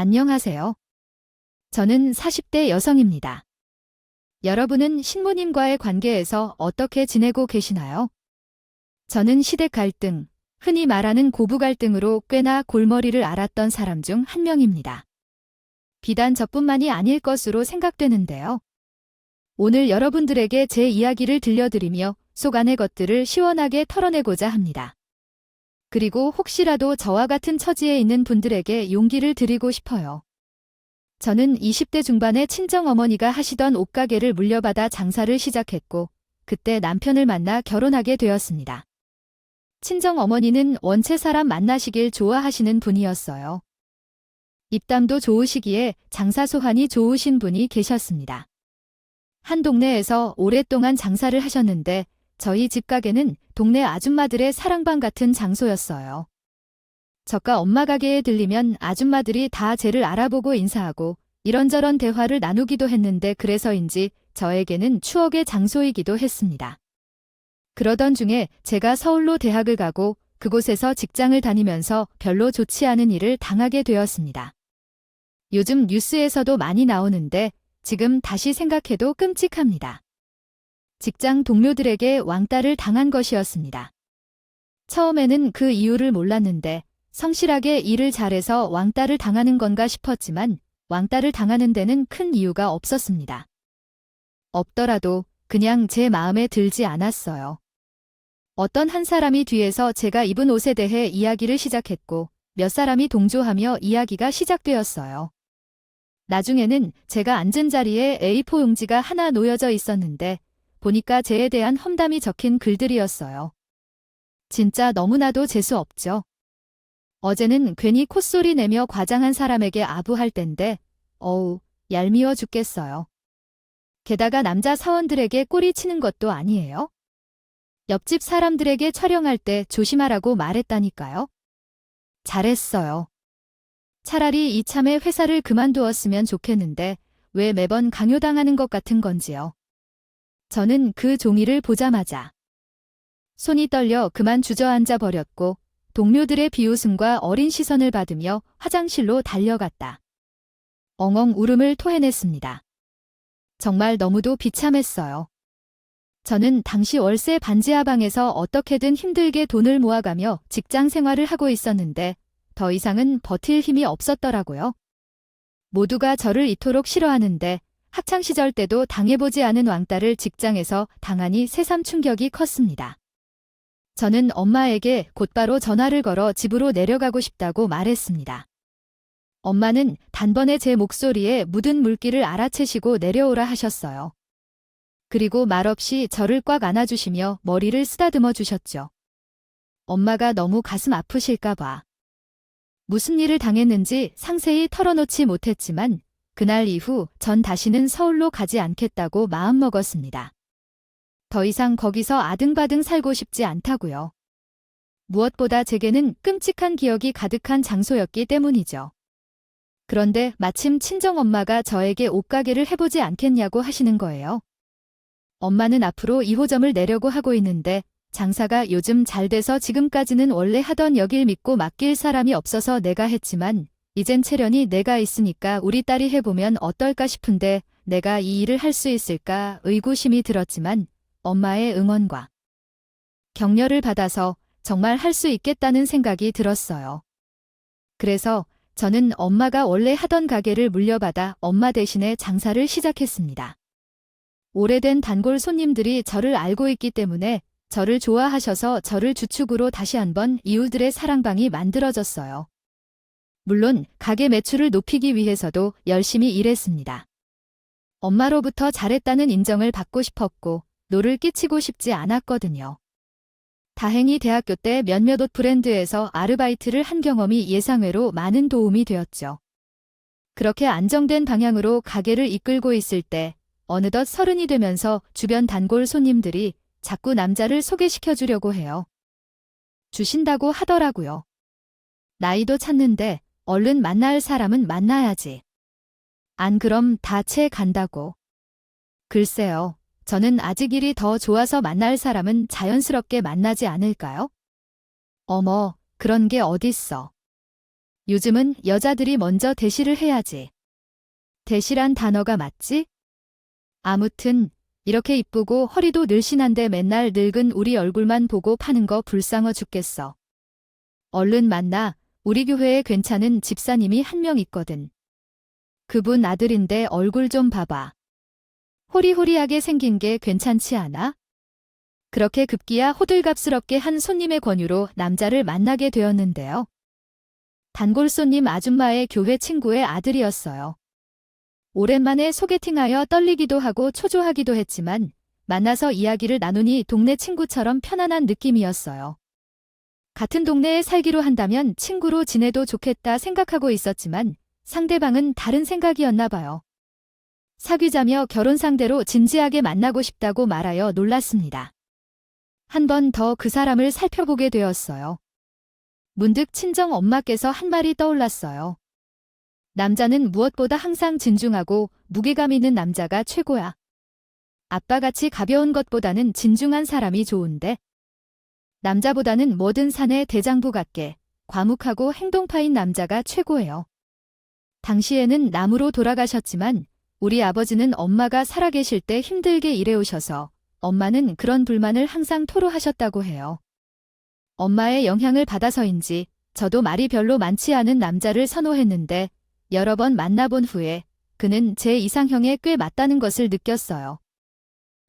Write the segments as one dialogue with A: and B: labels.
A: 안녕하세요. 저는 40대 여성입니다. 여러분은 신부님과의 관계에서 어떻게 지내고 계시나요? 저는 시댁 갈등, 흔히 말하는 고부 갈등으로 꽤나 골머리를 앓았던 사람 중 한 명입니다. 비단 저뿐만이 아닐 것으로 생각되는데요. 오늘 여러분들에게 제 이야기를 들려드리며 속 안의 것들을 시원하게 털어내고자 합니다. 그리고 혹시라도 저와 같은 처지에 있는 분들에게 용기를 드리고 싶어요. 저는 20대 중반에 친정어머니가 하시던 옷가게를 물려받아 장사를 시작했고, 그때 남편을 만나 결혼하게 되었습니다. 친정어머니는 원체 사람 만나시길 좋아하시는 분이었어요. 입담도 좋으시기에 장사 소환이 좋으신 분이 계셨습니다. 한 동네에서 오랫동안 장사를 하셨는데 저희 집 가게는 동네 아줌마들의 사랑방 같은 장소였어요. 저가 엄마 가게에 들리면 아줌마들이 다 쟤를 알아보고 인사하고 이런저런 대화를 나누기도 했는데 그래서인지 저에게는 추억의 장소이기도 했습니다. 그러던 중에 제가 서울로 대학을 가고 그곳에서 직장을 다니면서 별로 좋지 않은 일을 당하게 되었습니다. 요즘 뉴스에서도 많이 나오는데 지금 다시 생각해도 끔찍합니다. 직장 동료들에게 왕따를 당한 것이었습니다. 처음에는 그 이유를 몰랐는데 성실하게 일을 잘해서 왕따를 당하는 건가 싶었지만 왕따를 당하는 데는 큰 이유가 없었습니다. 없더라도 그냥 제 마음에 들지 않았어요. 어떤 한 사람이 뒤에서 제가 입은 옷에 대해 이야기를 시작했고 몇 사람이 동조하며 이야기가 시작되었어요. 나중에는 제가 앉은 자리에 A4 용지가 하나 놓여져 있었는데 보니까 제에 대한 험담이 적힌 글들이었어요. 진짜 너무나도 재수 없죠. 어제는 괜히 콧소리 내며 과장한 사람에게 아부할 땐데 어우, 얄미워 죽겠어요. 게다가 남자 사원들에게 꼬리 치는 것도 아니에요? 옆집 사람들에게 촬영할 때 조심하라고 말했다니까요. 잘했어요. 차라리 이참에 회사를 그만두었으면 좋겠는데 왜 매번 강요당하는 것 같은 건지요. 저는 그 종이를 보자마자 손이 떨려 그만 주저앉아 버렸고 동료들의 비웃음과 어린 시선을 받으며 화장실로 달려갔다. 엉엉 울음을 토해냈습니다. 정말 너무도 비참했어요. 저는 당시 월세 반지하방에서 어떻게든 힘들게 돈을 모아가며 직장 생활을 하고 있었는데 더 이상은 버틸 힘이 없었더라고요. 모두가 저를 이토록 싫어하는데 학창시절 때도 당해보지 않은 왕따를 직장에서 당하니 새삼 충격이 컸습니다. 저는 엄마에게 곧바로 전화를 걸어 집으로 내려가고 싶다고 말했습니다. 엄마는 단번에 제 목소리에 묻은 물기를 알아채시고 내려오라 하셨어요. 그리고 말없이 저를 꽉 안아주시며 머리를 쓰다듬어 주셨죠. 엄마가 너무 가슴 아프실까 봐. 무슨 일을 당했는지 상세히 털어놓지 못했지만 그날 이후 전 다시는 서울로 가지 않겠다고 마음먹었습니다. 더 이상 거기서 아등바등 살고 싶지 않다고요. 무엇보다 제게는 끔찍한 기억이 가득한 장소였기 때문이죠. 그런데 마침 친정엄마가 저에게 옷가게를 해보지 않겠냐고 하시는 거예요. 엄마는 앞으로 2호점을 내려고 하고 있는데 장사가 요즘 잘 돼서 지금까지는 원래 하던 여길 믿고 맡길 사람이 없어서 내가 했지만 이젠 체련이 내가 있으니까 우리 딸이 해보면 어떨까 싶은데 내가 이 일을 할 수 있을까 의구심이 들었지만 엄마의 응원과 격려를 받아서 정말 할 수 있겠다는 생각이 들었어요. 그래서 저는 엄마가 원래 하던 가게를 물려받아 엄마 대신에 장사를 시작했습니다. 오래된 단골 손님들이 저를 알고 있기 때문에 저를 좋아하셔서 저를 주축으로 다시 한번 이웃들의 사랑방이 만들어졌어요. 물론 가게 매출을 높이기 위해서도 열심히 일했습니다. 엄마로부터 잘했다는 인정을 받고 싶었고 노를 끼치고 싶지 않았거든요. 다행히 대학교 때 몇몇 옷 브랜드에서 아르바이트를 한 경험이 예상외로 많은 도움이 되었죠. 그렇게 안정된 방향으로 가게를 이끌고 있을 때 어느덧 30이 되면서 주변 단골 손님들이 자꾸 남자를 소개시켜 주려고 해요. 주신다고 하더라고요. 나이도 찼는데 얼른 만날 사람은 만나야지. 안 그럼 다 채 간다고. 글쎄요. 저는 아직 일이 더 좋아서 만날 사람은 자연스럽게 만나지 않을까요? 어머, 그런 게 어딨어. 요즘은 여자들이 먼저 대시를 해야지. 대시란 단어가 맞지? 아무튼 이렇게 이쁘고 허리도 늘씬한데 맨날 늙은 우리 얼굴만 보고 파는 거 불쌍해 죽겠어. 얼른 만나. 우리 교회에 괜찮은 집사님이 한 명 있거든. 그분 아들인데 얼굴 좀 봐봐. 호리호리하게 생긴 게 괜찮지 않아? 그렇게 급기야 호들갑스럽게 한 손님의 권유로 남자를 만나게 되었는데요. 단골 손님 아줌마의 교회 친구의 아들이었어요. 오랜만에 소개팅하여 떨리기도 하고 초조하기도 했지만 만나서 이야기를 나누니 동네 친구처럼 편안한 느낌이었어요. 같은 동네에 살기로 한다면 친구로 지내도 좋겠다 생각하고 있었지만 상대방은 다른 생각이었나 봐요. 사귀자며 결혼 상대로 진지하게 만나고 싶다고 말하여 놀랐습니다. 한 번 더 그 사람을 살펴보게 되었어요. 문득 친정 엄마께서 한 말이 떠올랐어요. 남자는 무엇보다 항상 진중하고 무게감 있는 남자가 최고야. 아빠같이 가벼운 것보다는 진중한 사람이 좋은데. 남자보다는 뭐든 사내 대장부 같게 과묵하고 행동파인 남자가 최고예요. 당시에는 남으로 돌아가셨지만 우리 아버지는 엄마가 살아계실 때 힘들게 일해오셔서 엄마는 그런 불만을 항상 토로하셨다고 해요. 엄마의 영향을 받아서인지 저도 말이 별로 많지 않은 남자를 선호했는데 여러 번 만나본 후에 그는 제 이상형에 꽤 맞다는 것을 느꼈어요.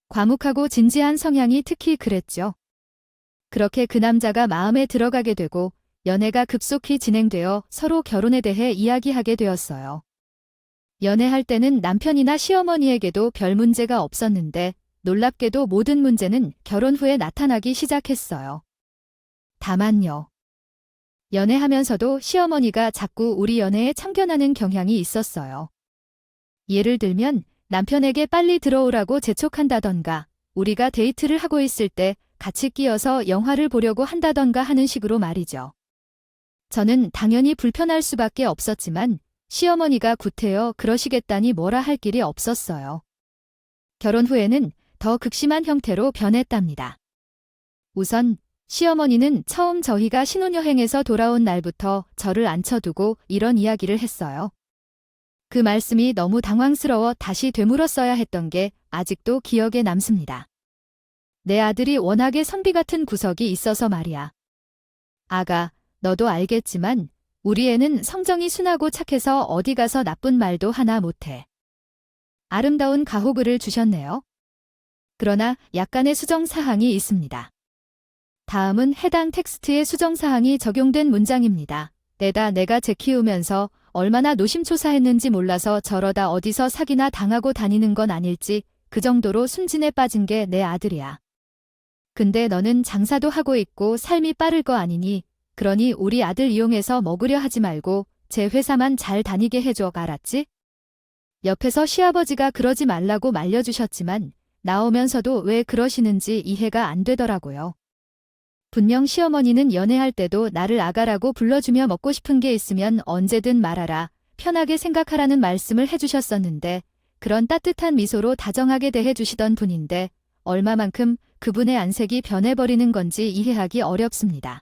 A: 과묵하고 진지한 성향이 특히 그랬죠. 그렇게 그 남자가 마음에 들어가게 되고 연애가 급속히 진행되어 서로 결혼에 대해 이야기하게 되었어요. 연애할 때는 남편이나 시어머니에게도 별 문제가 없었는데 놀랍게도 모든 문제는 결혼 후에 나타나기 시작했어요. 다만요. 연애하면서도 시어머니가 자꾸 우리 연애에 참견하는 경향이 있었어요. 예를 들면 남편에게 빨리 들어오라고 재촉한다던가 우리가 데이트를 하고 있을 때 같이 끼어서 영화를 보려고 한다던가 하는 식으로 말이죠. 저는 당연히 불편할 수밖에 없었지만 시어머니가 구태여 그러시겠다니 뭐라 할 길이 없었어요. 결혼 후에는 더 극심한 형태로 변했답니다. 우선 시어머니는 처음 저희가 신혼여행에서 돌아온 날부터 저를 앉혀두고 이런 이야기를 했어요. 그 말씀이 너무 당황스러워 다시 되물었어야 했던 게 아직도 기억에 남습니다. 내 아들이 워낙에 선비 같은 구석이 있어서 말이야. 아가, 너도 알겠지만 우리 애는 성정이 순하고 착해서 어디 가서 나쁜 말도 하나 못해. 아름다운 가호글을 주셨네요. 그러나 약간의 수정사항이 있습니다. 다음은 해당 텍스트의 수정사항이 적용된 문장입니다. 내가 쟤 키우면서 얼마나 노심초사했는지 몰라서 저러다 어디서 사기나 당하고 다니는 건 아닐지 그 정도로 순진에 빠진 게 내 아들이야. 근데 너는 장사도 하고 있고 삶이 빠를 거 아니니 그러니 우리 아들 이용해서 먹으려 하지 말고 제 회사만 잘 다니게 해줘, 알았지? 옆에서 시아버지가 그러지 말라고 말려주셨지만 나오면서도 왜 그러시는지 이해가 안 되더라고요. 분명 시어머니는 연애할 때도 나를 아가라고 불러주며 먹고 싶은 게 있으면 언제든 말하라, 편하게 생각하라는 말씀을 해주셨었는데 그런 따뜻한 미소로 다정하게 대해주시던 분인데 얼마만큼 그분의 안색이 변해버리는 건지 이해하기 어렵습니다.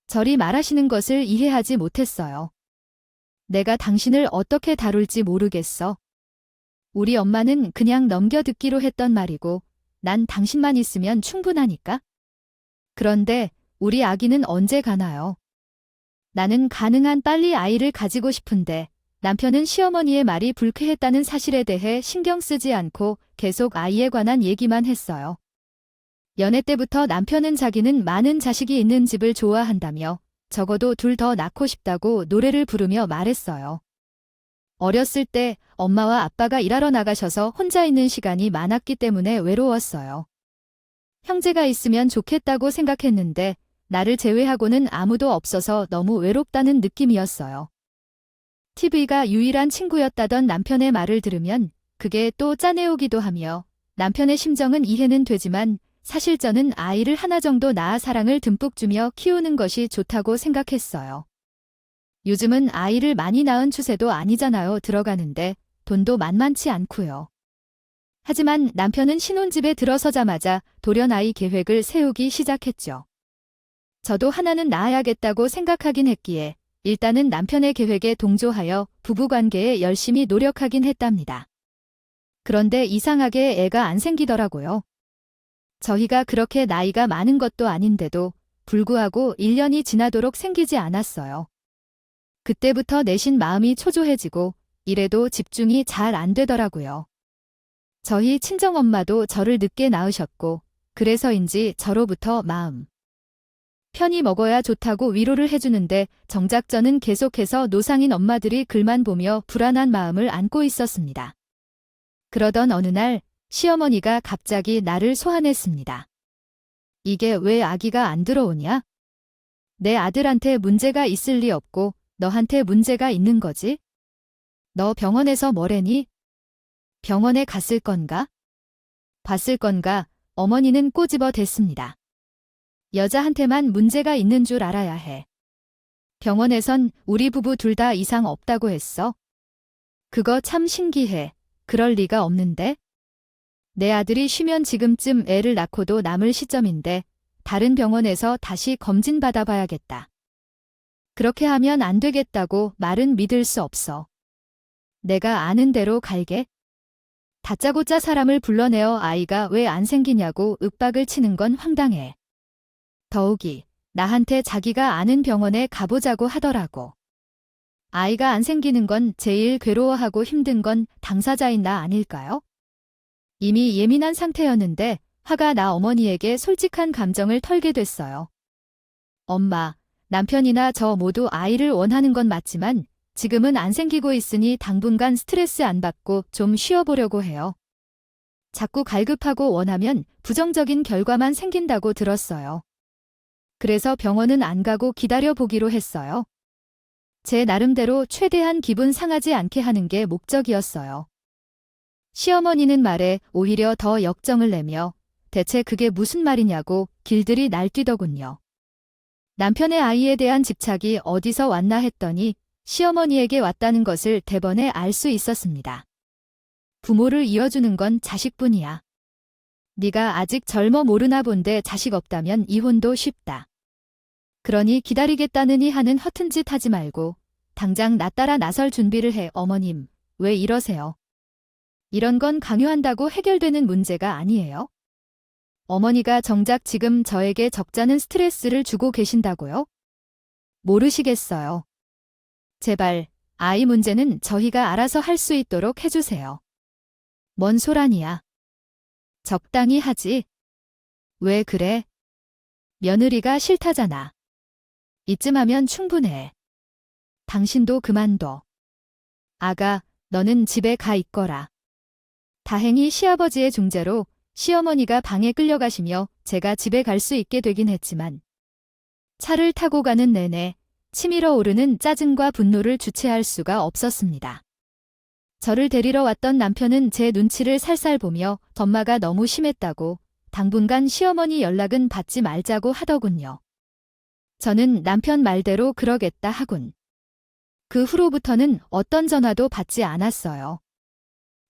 A: 저리 말하시는 것을 이해하지 못했어요. 내가 당신을 어떻게 다룰지 모르겠어. 우리 엄마는 그냥 넘겨듣기로 했던 말이고 난 당신만 있으면 충분하니까. 그런데 우리 아기는 언제 가나요? 나는 가능한 빨리 아이를 가지고 싶은데 남편은 시어머니의 말이 불쾌했다는 사실에 대해 신경 쓰지 않고 계속 아이에 관한 얘기만 했어요. 연애 때부터 남편은 자기는 많은 자식이 있는 집을 좋아한다며 적어도 둘 더 낳고 싶다고 노래를 부르며 말했어요. 어렸을 때 엄마와 아빠가 일하러 나가셔서 혼자 있는 시간이 많았기 때문에 외로웠어요. 형제가 있으면 좋겠다고 생각했는데 나를 제외하고는 아무도 없어서 너무 외롭다는 느낌이었어요. TV가 유일한 친구였다던 남편의 말을 들으면 그게 또 짠해오기도 하며 남편의 심정은 이해는 되지만 사실 저는 아이를 하나 정도 낳아 사랑을 듬뿍 주며 키우는 것이 좋다고 생각했어요. 요즘은 아이를 많이 낳은 추세도 아니잖아요. 들어가는데 돈도 만만치 않고요. 하지만 남편은 신혼집에 들어서자마자 돌연 아이 계획을 세우기 시작했죠. 저도 하나는 낳아야겠다고 생각하긴 했기에 일단은 남편의 계획에 동조하여 부부관계에 열심히 노력하긴 했답니다. 그런데 이상하게 애가 안 생기더라고요. 저희가 그렇게 나이가 많은 것도 아닌데도 불구하고 1년이 지나도록 생기지 않았어요. 그때부터 내신 마음이 초조해지고 이래도 집중이 잘 안 되더라고요. 저희 친정엄마도 저를 늦게 낳으셨고 그래서인지 저로부터 마음 편히 먹어야 좋다고 위로를 해주는데 정작 저는 계속해서 노상인 엄마들이 글만 보며 불안한 마음을 안고 있었습니다. 그러던 어느 날 시어머니가 갑자기 나를 소환했습니다. 이게 왜 아기가 안 들어오냐? 내 아들한테 문제가 있을 리 없고 너한테 문제가 있는 거지? 너 병원에서 뭐래니? 병원에 갔을 건가? 봤을 건가? 어머니는 꼬집어 댔습니다. 여자한테만 문제가 있는 줄 알아야 해. 병원에선 우리 부부 둘 다 이상 없다고 했어. 그거 참 신기해. 그럴 리가 없는데? 내 아들이 쉬면 지금쯤 애를 낳고도 남을 시점인데 다른 병원에서 다시 검진 받아봐야겠다. 그렇게 하면 안 되겠다고 말은 믿을 수 없어. 내가 아는 대로 갈게. 다짜고짜 사람을 불러내어 아이가 왜 안 생기냐고 윽박을 치는 건 황당해. 더욱이 나한테 자기가 아는 병원에 가보자고 하더라고. 아이가 안 생기는 건 제일 괴로워하고 힘든 건 당사자인 나 아닐까요? 이미 예민한 상태였는데 화가 나 어머니에게 솔직한 감정을 털게 됐어요. 엄마, 남편이나 저 모두 아이를 원하는 건 맞지만 지금은 안 생기고 있으니 당분간 스트레스 안 받고 좀 쉬어보려고 해요. 자꾸 갈급하고 원하면 부정적인 결과만 생긴다고 들었어요. 그래서 병원은 안 가고 기다려보기로 했어요. 제 나름대로 최대한 기분 상하지 않게 하는 게 목적이었어요. 시어머니는 말에 오히려 더 역정을 내며 대체 그게 무슨 말이냐고 길들이 날뛰더군요. 남편의 아이에 대한 집착이 어디서 왔나 했더니 시어머니에게 왔다는 것을 대번에 알 수 있었습니다. 부모를 이어주는 건 자식뿐이야. 네가 아직 젊어 모르나 본데 자식 없다면 이혼도 쉽다. 그러니 기다리겠다느니 하는 허튼 짓 하지 말고 당장 나 따라 나설 준비를 해. 어머님, 왜 이러세요? 이런 건 강요한다고 해결되는 문제가 아니에요. 어머니가 정작 지금 저에게 적잖은 스트레스를 주고 계신다고요? 모르시겠어요. 제발 아이 문제는 저희가 알아서 할 수 있도록 해주세요. 뭔 소란이야. 적당히 하지. 왜 그래? 며느리가 싫다잖아. 이쯤 하면 충분해. 당신도 그만둬. 아가, 너는 집에 가 있거라. 다행히 시아버지의 중재로 시어머니가 방에 끌려가시며 제가 집에 갈 수 있게 되긴 했지만 차를 타고 가는 내내 치밀어 오르는 짜증과 분노를 주체할 수가 없었습니다. 저를 데리러 왔던 남편은 제 눈치를 살살 보며 덤마가 너무 심했다고 당분간 시어머니 연락은 받지 말자고 하더군요. 저는 남편 말대로 그러겠다 하군. 그 후로부터는 어떤 전화도 받지 않았어요.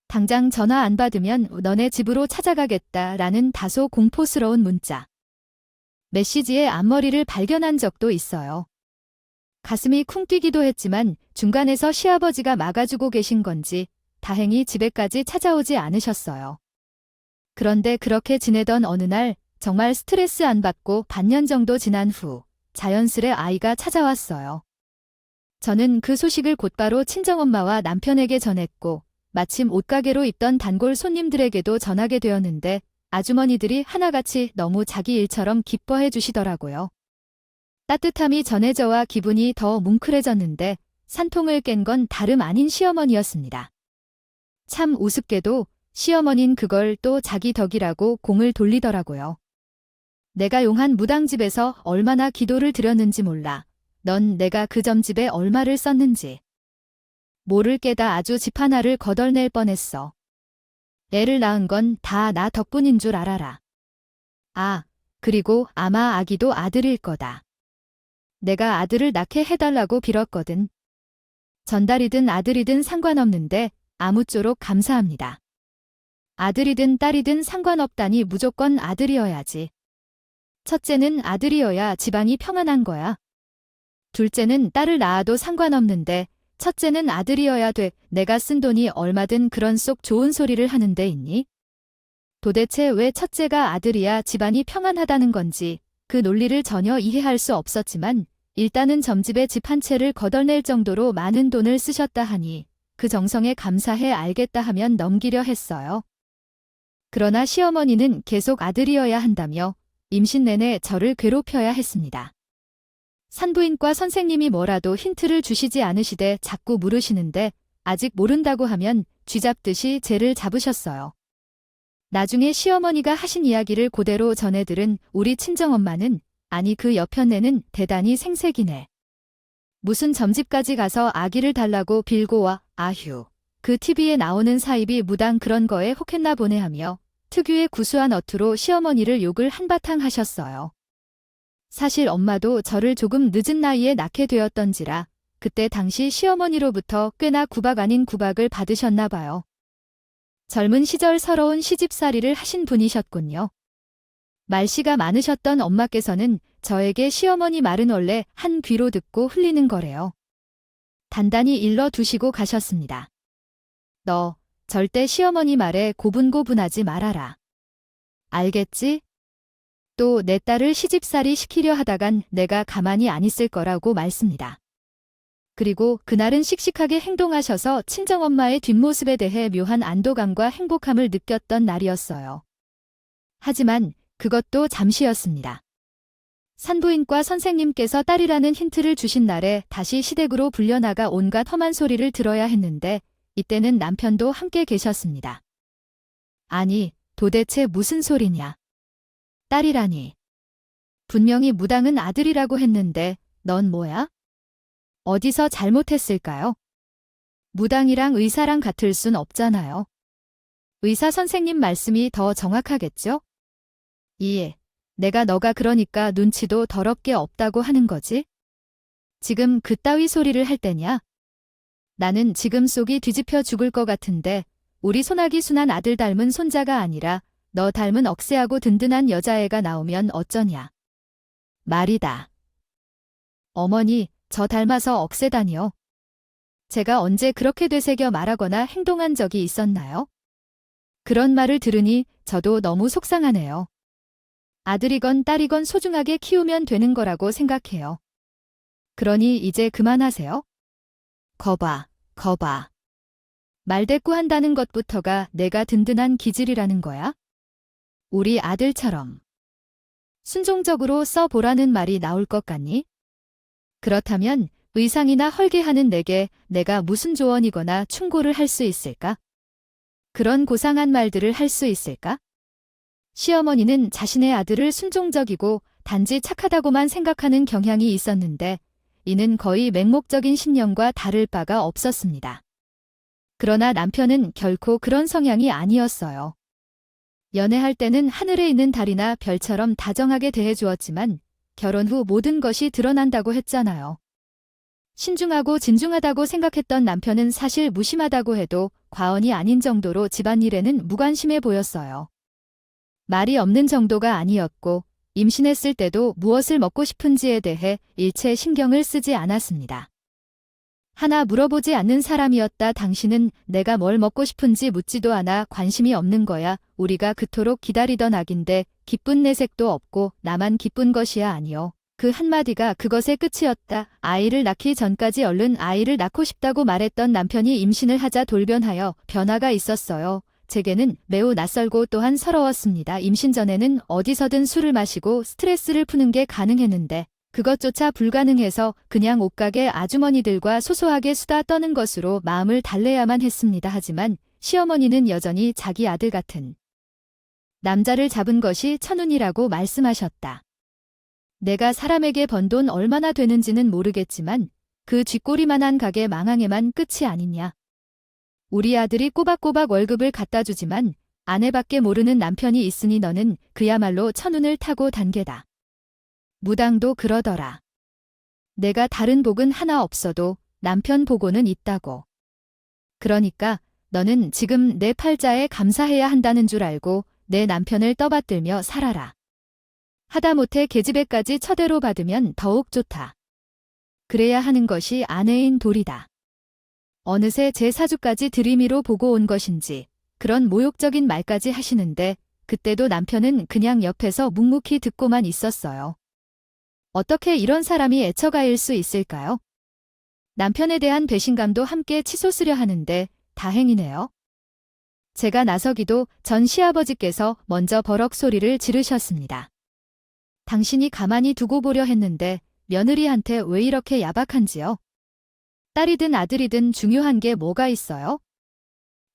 A: 당장 전화 안 받으면 너네 집으로 찾아가겠다라는 다소 공포스러운 문자. 메시지에 앞머리를 발견한 적도 있어요. 가슴이 쿵 뛰기도 했지만 중간에서 시아버지가 막아주고 계신 건지 다행히 집에까지 찾아오지 않으셨어요. 그런데 그렇게 지내던 어느 날 정말 스트레스 안 받고 반년 정도 지난 후 자연스레 아이가 찾아왔어요. 저는 그 소식을 곧바로 친정엄마와 남편에게 전했고 마침 옷가게로 있던 단골 손님들에게도 전하게 되었는데 아주머니들이 하나같이 너무 자기 일처럼 기뻐해 주시더라고요. 따뜻함이 전해져와 기분이 더 뭉클해졌는데 산통을 깬 건 다름 아닌 시어머니였습니다. 참 우습게도 시어머닌 그걸 또 자기 덕이라고 공을 돌리더라고요. 내가 용한 무당집에서 얼마나 기도를 드렸는지 몰라. 넌 내가 그 점집에 얼마를 썼는지. 모를 깨다 아주 집 하나를 거덜낼 뻔했어. 애를 낳은 건 다 나 덕분인 줄 알아라. 아, 그리고 아마 아기도 아들일 거다. 내가 아들을 낳게 해달라고 빌었거든. 전달이든 아들이든 상관없는데 아무쪼록 감사합니다. 아들이든 딸이든 상관없다니 무조건 아들이어야지. 첫째는 아들이어야 집안이 평안한 거야. 둘째는 딸을 낳아도 상관없는데 첫째는 아들이어야 돼. 내가 쓴 돈이 얼마든 그런 속 좋은 소리를 하는 데 있니? 도대체 왜 첫째가 아들이야 집안이 평안하다는 건지 그 논리를 전혀 이해할 수 없었지만 일단은 점집에 집 한 채를 거덜낼 정도로 많은 돈을 쓰셨다 하니 그 정성에 감사해 알겠다 하면 넘기려 했어요. 그러나 시어머니는 계속 아들이어야 한다며 임신 내내 저를 괴롭혀야 했습니다. 산부인과 선생님이 뭐라도 힌트를 주시지 않으시되 자꾸 물으시는데 아직 모른다고 하면 쥐잡듯이 쟤를 잡으셨어요. 나중에 시어머니가 하신 이야기를 그대로 전해들은 우리 친정엄마는 아니 그 여편네는 대단히 생색이네. 무슨 점집까지 가서 아기를 달라고 빌고 와. 아휴. 그 TV에 나오는 사입이 무당 그런 거에 혹했나 보네 하며 특유의 구수한 어투로 시어머니를 욕을 한바탕 하셨어요. 사실 엄마도 저를 조금 늦은 나이에 낳게 되었던지라 그때 당시 시어머니로부터 꽤나 구박 아닌 구박을 받으셨나 봐요. 젊은 시절 서러운 시집살이를 하신 분이셨군요. 말씨가 많으셨던 엄마께서는 저에게 시어머니 말은 원래 한 귀로 듣고 흘리는 거래요. 단단히 일러두시고 가셨습니다. 너 절대 시어머니 말에 고분고분하지 말아라. 알겠지? 또 내 딸을 시집살이 시키려 하다간 내가 가만히 안 있을 거라고 말습니다. 그리고 그날은 씩씩하게 행동하셔서 친정엄마의 뒷모습에 대해 묘한 안도감과 행복함을 느꼈던 날이었어요. 하지만 그것도 잠시였습니다. 산부인과 선생님께서 딸이라는 힌트를 주신 날에 다시 시댁으로 불려나가 온갖 험한 소리를 들어야 했는데 이때는 남편도 함께 계셨습니다. 아니, 도대체 무슨 소리냐? 딸이라니. 분명히 무당은 아들이라고 했는데 넌 뭐야? 어디서 잘못했을까요? 무당이랑 의사랑 같을 순 없잖아요. 의사 선생님 말씀이 더 정확하겠죠? 예, 내가 너가 그러니까 눈치도 더럽게 없다고 하는 거지? 지금 그따위 소리를 할 때냐? 나는 지금 속이 뒤집혀 죽을 것 같은데 우리 소나기 순한 아들 닮은 손자가 아니라 너 닮은 억세하고 든든한 여자애가 나오면 어쩌냐? 말이다. 어머니, 저 닮아서 억세다니요. 제가 언제 그렇게 되새겨 말하거나 행동한 적이 있었나요? 그런 말을 들으니 저도 너무 속상하네요. 아들이건 딸이건 소중하게 키우면 되는 거라고 생각해요. 그러니 이제 그만하세요. 거봐. 말대꾸한다는 것부터가 내가 든든한 기질이라는 거야? 우리 아들처럼. 순종적으로 써보라는 말이 나올 것 같니? 그렇다면 의상이나 헐게하는 내게 내가 무슨 조언이거나 충고를 할 수 있을까? 그런 고상한 말들을 할 수 있을까? 시어머니는 자신의 아들을 순종적이고 단지 착하다고만 생각하는 경향이 있었는데 이는 거의 맹목적인 신념과 다를 바가 없었습니다. 그러나 남편은 결코 그런 성향이 아니었어요. 연애할 때는 하늘에 있는 달이나 별처럼 다정하게 대해주었지만 결혼 후 모든 것이 드러난다고 했잖아요. 신중하고 진중하다고 생각했던 남편은 사실 무심하다고 해도 과언이 아닌 정도로 집안일에는 무관심해 보였어요. 말이 없는 정도가 아니었고 임신했을 때도 무엇을 먹고 싶은지에 대해 일체 신경을 쓰지 않았습니다. 하나 물어보지 않는 사람이었다. 당신은 내가 뭘 먹고 싶은지 묻지도 않아 관심이 없는 거야. 우리가 그토록 기다리던 아기인데 기쁜 내색도 없고 나만 기쁜 것이야. 아니요. 그 한마디가 그것의 끝이었다. 아이를 낳기 전까지 얼른 아이를 낳고 싶다고 말했던 남편이 임신을 하자 돌변하여 변화가 있었어요. 제게는 매우 낯설고 또한 서러웠습니다. 임신 전에는 어디서든 술을 마시고 스트레스를 푸는 게 가능했는데 그것조차 불가능해서 그냥 옷가게 아주머니들과 소소하게 수다 떠는 것으로 마음을 달래야만 했습니다. 하지만 시어머니는 여전히 자기 아들 같은 남자를 잡은 것이 천운이라고 말씀하셨다. 내가 사람에게 번 돈 얼마나 되는지는 모르겠지만 그 쥐꼬리만한 가게 망항에만 끝이 아니냐. 우리 아들이 꼬박꼬박 월급을 갖다 주지만 아내밖에 모르는 남편이 있으니 너는 그야말로 천운을 타고 단계다. 무당도 그러더라. 내가 다른 복은 하나 없어도 남편 복고는 있다고. 그러니까 너는 지금 내 팔자에 감사해야 한다는 줄 알고 내 남편을 떠받들며 살아라. 하다못해 계집애까지 처대로 받으면 더욱 좋다. 그래야 하는 것이 아내인 도리다. 어느새 제 사주까지 들이미로 보고 온 것인지 그런 모욕적인 말까지 하시는데 그때도 남편은 그냥 옆에서 묵묵히 듣고만 있었어요. 어떻게 이런 사람이 애처가일 수 있을까요? 남편에 대한 배신감도 함께 치솟으려 하는데 다행이네요. 제가 나서기도 전 시아버지께서 먼저 버럭 소리를 지르셨습니다. 당신이 가만히 두고 보려 했는데 며느리한테 왜 이렇게 야박한지요? 딸이든 아들이든 중요한 게 뭐가 있어요?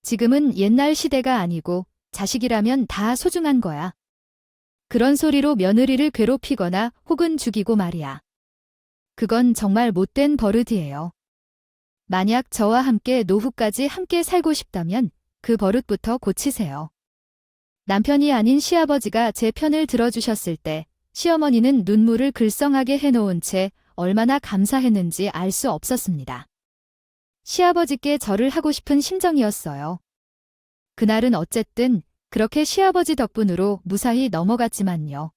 A: 지금은 옛날 시대가 아니고 자식이라면 다 소중한 거야. 그런 소리로 며느리를 괴롭히거나 혹은 죽이고 말이야. 그건 정말 못된 버릇이에요. 만약 저와 함께 노후까지 함께 살고 싶다면 그 버릇부터 고치세요. 남편이 아닌 시아버지가 제 편을 들어주셨을 때 시어머니는 눈물을 글썽하게 해놓은 채 얼마나 감사했는지 알 수 없었습니다. 시아버지께 절을 하고 싶은 심정이었어요. 그날은 어쨌든 그렇게 시아버지 덕분으로 무사히 넘어갔지만요.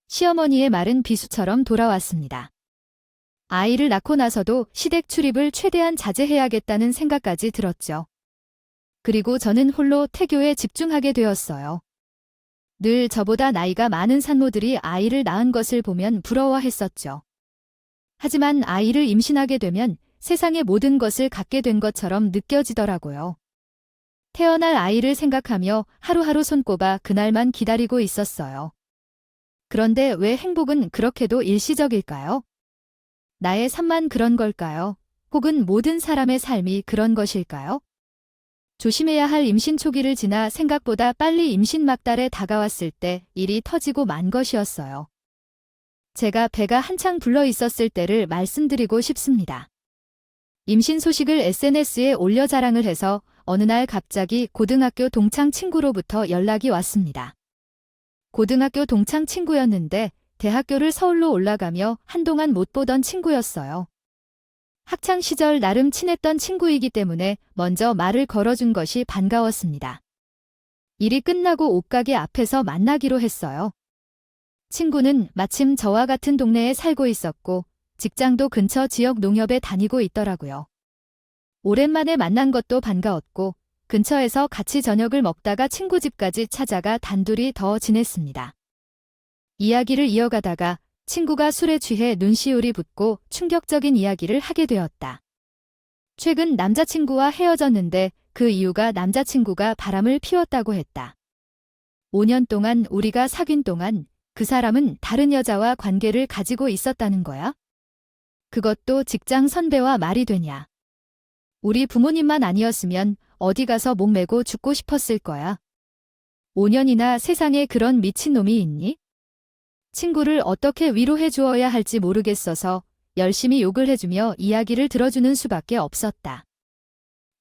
A: 시어머니의 말은 비수처럼 돌아왔습니다. 아이를 낳고 나서도 시댁 출입을 최대한 자제해야겠다는 생각까지 들었죠. 그리고 저는 홀로 태교에 집중하게 되었어요. 늘 저보다 나이가 많은 산모들이 아이를 낳은 것을 보면 부러워했었죠. 하지만 아이를 임신하게 되면 세상의 모든 것을 갖게 된 것처럼 느껴지더라고요. 태어날 아이를 생각하며 하루하루 손꼽아 그날만 기다리고 있었어요. 그런데 왜 행복은 그렇게도 일시적일까요? 나의 삶만 그런 걸까요? 혹은 모든 사람의 삶이 그런 것일까요? 조심해야 할 임신 초기를 지나 생각보다 빨리 임신 막달에 다가왔을 때 일이 터지고 만 것이었어요. 제가 배가 한창 불러 있었을 때를 말씀드리고 싶습니다. 임신 소식을 SNS에 올려 자랑을 해서 어느 날 갑자기 고등학교 동창 친구로부터 연락이 왔습니다. 고등학교 동창 친구였는데 대학교를 서울로 올라가며 한동안 못 보던 친구였어요. 학창 시절 나름 친했던 친구이기 때문에 먼저 말을 걸어준 것이 반가웠습니다. 일이 끝나고 옷가게 앞에서 만나기로 했어요. 친구는 마침 저와 같은 동네에 살고 있었고 직장도 근처 지역 농협에 다니고 있더라고요. 오랜만에 만난 것도 반가웠고 근처에서 같이 저녁을 먹다가 친구 집까지 찾아가 단둘이 더 지냈습니다. 이야기를 이어가다가 친구가 술에 취해 눈시울이 붓고 충격적인 이야기를 하게 되었다. 최근 남자친구와 헤어졌는데 그 이유가 남자친구가 바람을 피웠다고 했다. 5년 동안 우리가 사귄 동안 그 사람은 다른 여자와 관계를 가지고 있었다는 거야? 그것도 직장 선배와 말이 되냐? 우리 부모님만 아니었으면 어디 가서 목매고 죽고 싶었을 거야. 5년이나 세상에 그런 미친놈이 있니? 친구를 어떻게 위로해 주어야 할지 모르겠어서 열심히 욕을 해주며 이야기를 들어주는 수밖에 없었다.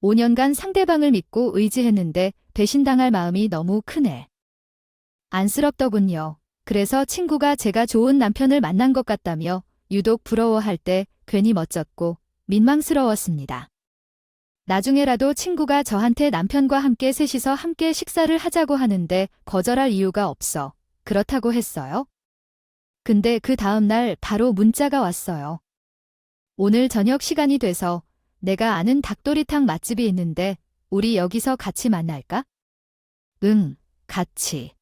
A: 5년간 상대방을 믿고 의지했는데 배신당할 마음이 너무 크네. 안쓰럽더군요. 그래서 친구가 제가 좋은 남편을 만난 것 같다며 유독 부러워할 때 괜히 멋졌고 민망스러웠습니다. 나중에라도 친구가 저한테 남편과 함께 셋이서 함께 식사를 하자고 하는데 거절할 이유가 없어 그렇다고 했어요. 근데 그 다음 날 바로 문자가 왔어요. 오늘 저녁 시간이 돼서 내가 아는 닭도리탕 맛집이 있는데 우리 여기서 같이 만날까? 응, 같이.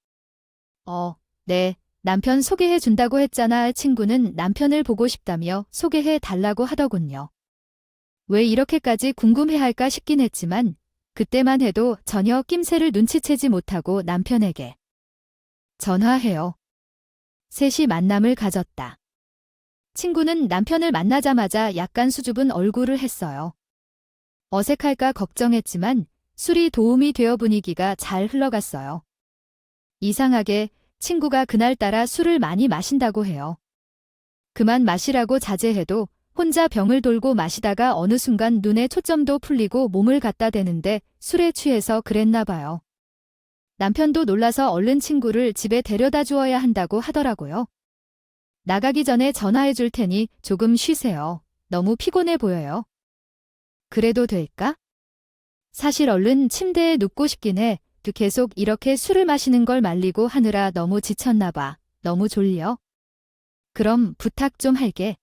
A: 네, 남편 소개해 준다고 했잖아. 친구는 남편을 보고 싶다며 소개해 달라고 하더군요. 왜 이렇게까지 궁금해할까 싶긴 했지만 그때만 해도 전혀 낌새를 눈치채지 못하고 남편에게 전화해요. 셋이 만남을 가졌다. 친구는 남편을 만나자마자 약간 수줍은 얼굴을 했어요. 어색할까 걱정했지만 술이 도움이 되어 분위기가 잘 흘러갔어요. 이상하게 친구가 그날따라 술을 많이 마신다고 해요. 그만 마시라고 자제해도 혼자 병을 돌고 마시다가 어느 순간 눈에 초점도 풀리고 몸을 갖다 대는데 술에 취해서 그랬나 봐요. 남편도 놀라서 얼른 친구를 집에 데려다 주어야 한다고 하더라고요. 나가기 전에 전화해 줄 테니 조금 쉬세요. 너무 피곤해 보여요. 그래도 될까? 사실 얼른 침대에 눕고 싶긴 해. 계속 이렇게 술을 마시는 걸 말리고 하느라 너무 지쳤나 봐. 너무 졸려. 그럼 부탁 좀 할게.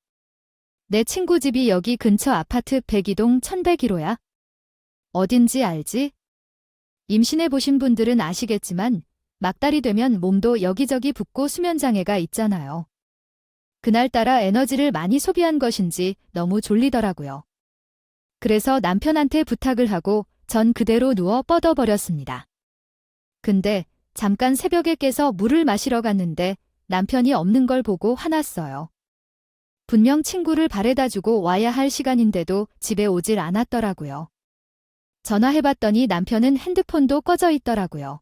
A: 내 친구 집이 여기 근처 아파트 102동 1101호야. 어딘지 알지? 임신해 보신 분들은 아시겠지만 막달이 되면 몸도 여기저기 붓고 수면장애가 있잖아요. 그날따라 에너지를 많이 소비한 것인지 너무 졸리더라고요. 그래서 남편한테 부탁을 하고 전 그대로 누워 뻗어버렸습니다. 근데 잠깐 새벽에 깨서 물을 마시러 갔는데 남편이 없는 걸 보고 화났어요. 분명 친구를 바래다주고 와야 할 시간인데도 집에 오질 않았더라고요. 전화해봤더니 남편은 핸드폰도 꺼져 있더라고요.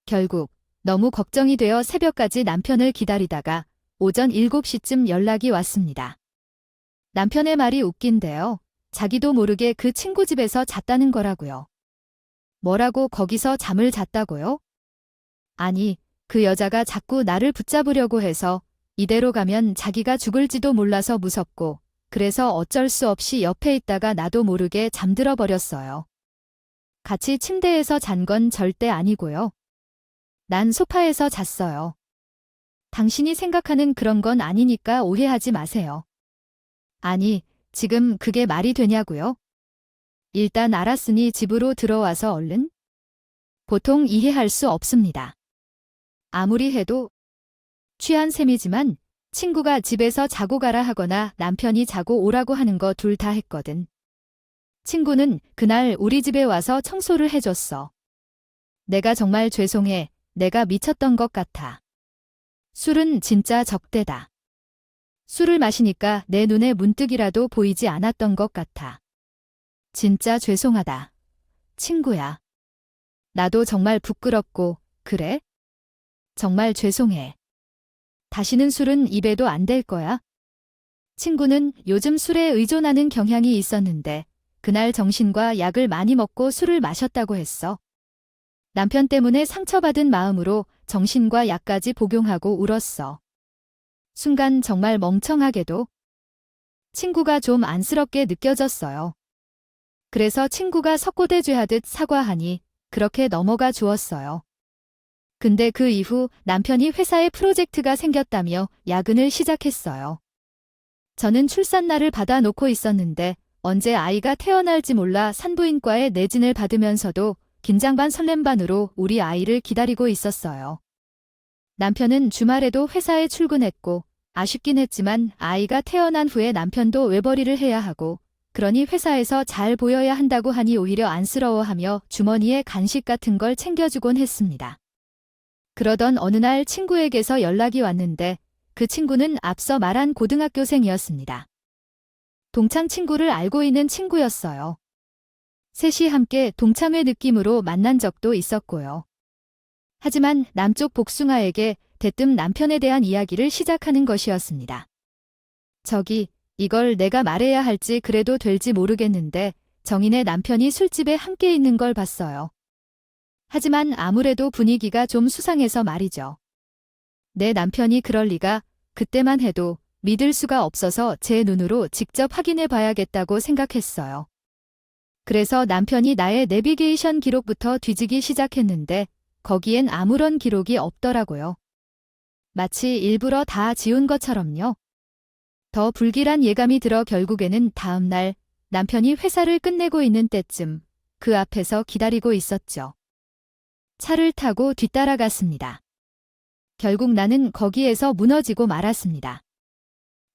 A: 결국 너무 걱정이 되어 새벽까지 남편을 기다리다가 오전 7시쯤 연락이 왔습니다. 남편의 말이 웃긴데요. 자기도 모르게 그 친구 집에서 잤다는 거라고요. 뭐라고 거기서 잠을 잤다고요? 아니, 그 여자가 자꾸 나를 붙잡으려고 해서 이대로 가면 자기가 죽을지도 몰라서 무섭고 그래서 어쩔 수 없이 옆에 있다가 나도 모르게 잠들어 버렸어요. 같이 침대에서 잔 건 절대 아니고요. 난 소파에서 잤어요. 당신이 생각하는 그런 건 아니니까 오해하지 마세요. 아니, 지금 그게 말이 되냐고요? 일단 알았으니 집으로 들어와서 얼른. 보통 이해할 수 없습니다. 아무리 해도 취한 셈이지만 친구가 집에서 자고 가라 하거나 남편이 자고 오라고 하는 거 둘 다 했거든. 친구는 그날 우리 집에 와서 청소를 해줬어. 내가 정말 죄송해. 내가 미쳤던 것 같아. 술은 진짜 적대다. 술을 마시니까 내 눈에 문득이라도 보이지 않았던 것 같아. 진짜 죄송하다. 친구야. 나도 정말 부끄럽고, 그래? 정말 죄송해. 다시는 술은 입에도 안 댈 거야. 친구는 요즘 술에 의존하는 경향이 있었는데, 그날 정신과 약을 많이 먹고 술을 마셨다고 했어. 남편 때문에 상처받은 마음으로 정신과 약까지 복용하고 울었어. 순간 정말 멍청하게도 친구가 좀 안쓰럽게 느껴졌어요. 그래서 친구가 석고대죄하듯 사과하니 그렇게 넘어가 주었어요. 근데 그 이후 남편이 회사에 프로젝트가 생겼다며 야근을 시작했어요. 저는 출산날을 받아놓고 있었는데 언제 아이가 태어날지 몰라 산부인과에 내진을 받으면서도 긴장 반 설렘 반으로 우리 아이를 기다리고 있었어요. 남편은 주말에도 회사에 출근했고 아쉽긴 했지만 아이가 태어난 후에 남편도 외벌이를 해야 하고 그러니 회사에서 잘 보여야 한다고 하니 오히려 안쓰러워하며 주머니에 간식 같은 걸 챙겨주곤 했습니다. 그러던 어느 날 친구에게서 연락이 왔는데 그 친구는 앞서 말한 고등학교생이었습니다. 동창 친구를 알고 있는 친구였어요. 셋이 함께 동창회 느낌으로 만난 적도 있었고요. 하지만 남쪽 복숭아에게 대뜸 남편에 대한 이야기를 시작하는 것이었습니다. 저기, 이걸 내가 말해야 할지 그래도 될지 모르겠는데 정인의 남편이 술집에 함께 있는 걸 봤어요. 하지만 아무래도 분위기가 좀 수상해서 말이죠. 내 남편이 그럴 리가, 그때만 해도 믿을 수가 없어서 제 눈으로 직접 확인해 봐야겠다고 생각했어요. 그래서 남편이 나의 내비게이션 기록부터 뒤지기 시작했는데 거기엔 아무런 기록이 없더라고요. 마치 일부러 다 지운 것처럼요. 더 불길한 예감이 들어 결국에는 다음 날 남편이 회사를 끝내고 있는 때쯤 그 앞에서 기다리고 있었죠. 차를 타고 뒤따라갔습니다. 결국 나는 거기에서 무너지고 말았습니다.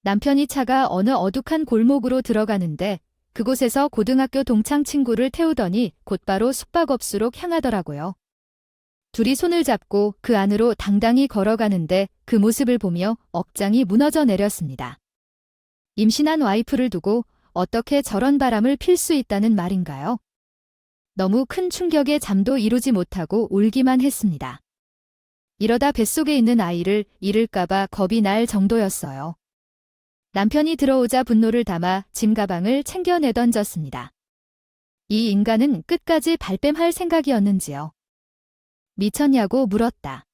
A: 남편이 차가 어느 어둑한 골목으로 들어가는데 그곳에서 고등학교 동창 친구를 태우더니 곧바로 숙박업소로 향하더라고요. 둘이 손을 잡고 그 안으로 당당히 걸어가는데 그 모습을 보며 억장이 무너져 내렸습니다. 임신한 와이프를 두고 어떻게 저런 바람을 필 수 있다는 말인가요? 너무 큰 충격에 잠도 이루지 못하고 울기만 했습니다. 이러다 뱃속에 있는 아이를 잃을까봐 겁이 날 정도였어요. 남편이 들어오자 분노를 담아 짐 가방을 챙겨 내던졌습니다. 이 인간은 끝까지 발뺌할 생각이었는지요. 미쳤냐고 물었다.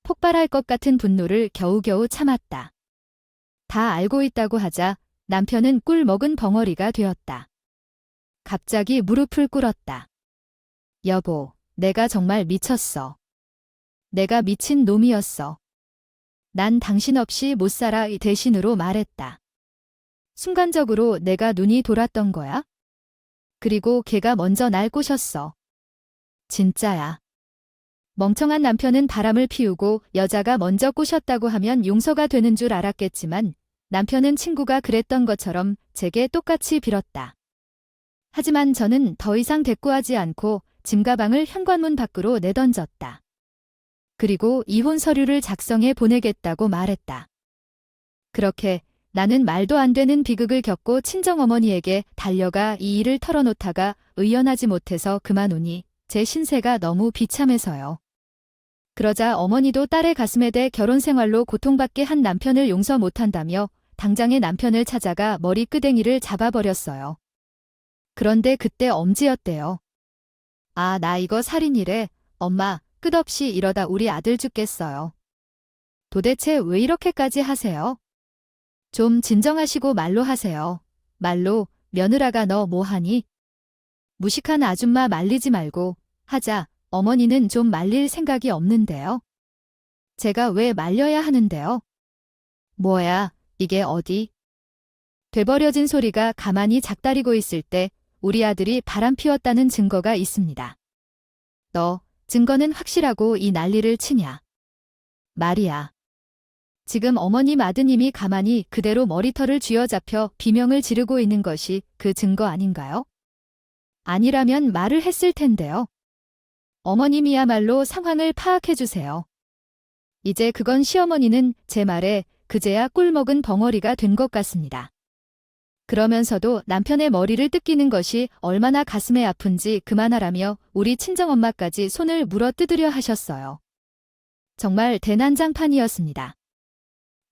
A: 폭발할 것 같은 분노를 겨우겨우 참았다. 다 알고 있다고 하자 남편은 꿀 먹은 벙어리가 되었다. 갑자기 무릎을 꿇었다. 여보, 내가 정말 미쳤어. 내가 미친 놈이었어. 난 당신 없이 못 살아 이 대신으로 말했다. 순간적으로 내가 눈이 돌았던 거야. 그리고 걔가 먼저 날 꼬셨어. 진짜야. 멍청한 남편은 바람을 피우고 여자가 먼저 꼬셨다고 하면 용서가 되는 줄 알았겠지만 남편은 친구가 그랬던 것처럼 제게 똑같이 빌었다. 하지만 저는 더 이상 대꾸하지 않고 짐가방을 현관문 밖으로 내던졌다. 그리고 이혼 서류를 작성해 보내겠다고 말했다. 그렇게 나는 말도 안 되는 비극을 겪고 친정어머니에게 달려가 이 일을 털어놓다가 의연하지 못해서 그만 오니 제 신세가 너무 비참해서요. 그러자 어머니도 딸의 가슴에 대 결혼 생활로 고통받게 한 남편을 용서 못한다며 당장의 남편을 찾아가 머리끄댕이를 잡아버렸어요. 그런데 그때 엄지였대요. 아, 나 이거 살인이래. 엄마, 끝없이 이러다 우리 아들 죽겠어요. 도대체 왜 이렇게까지 하세요? 좀 진정하시고 말로 하세요. 말로, 며느라가 너 뭐하니? 무식한 아줌마 말리지 말고 하자. 어머니는 좀 말릴 생각이 없는데요. 제가 왜 말려야 하는데요? 뭐야, 이게 어디? 되버려진 소리가 가만히 작다리고 있을 때 우리 아들이 바람 피웠다는 증거가 있습니다. 너, 증거는 확실하고 이 난리를 치냐? 말이야. 지금 어머님 아드님이 가만히 그대로 머리털을 쥐어잡혀 비명을 지르고 있는 것이 그 증거 아닌가요? 아니라면 말을 했을 텐데요. 어머님이야말로 상황을 파악해주세요. 이제 그건 시어머니는 제 말에 그제야 꿀먹은 벙어리가 된 것 같습니다. 그러면서도 남편의 머리를 뜯기는 것이 얼마나 가슴에 아픈지 그만하라며 우리 친정엄마까지 손을 물어 뜯으려 하셨어요. 정말 대난장판이었습니다.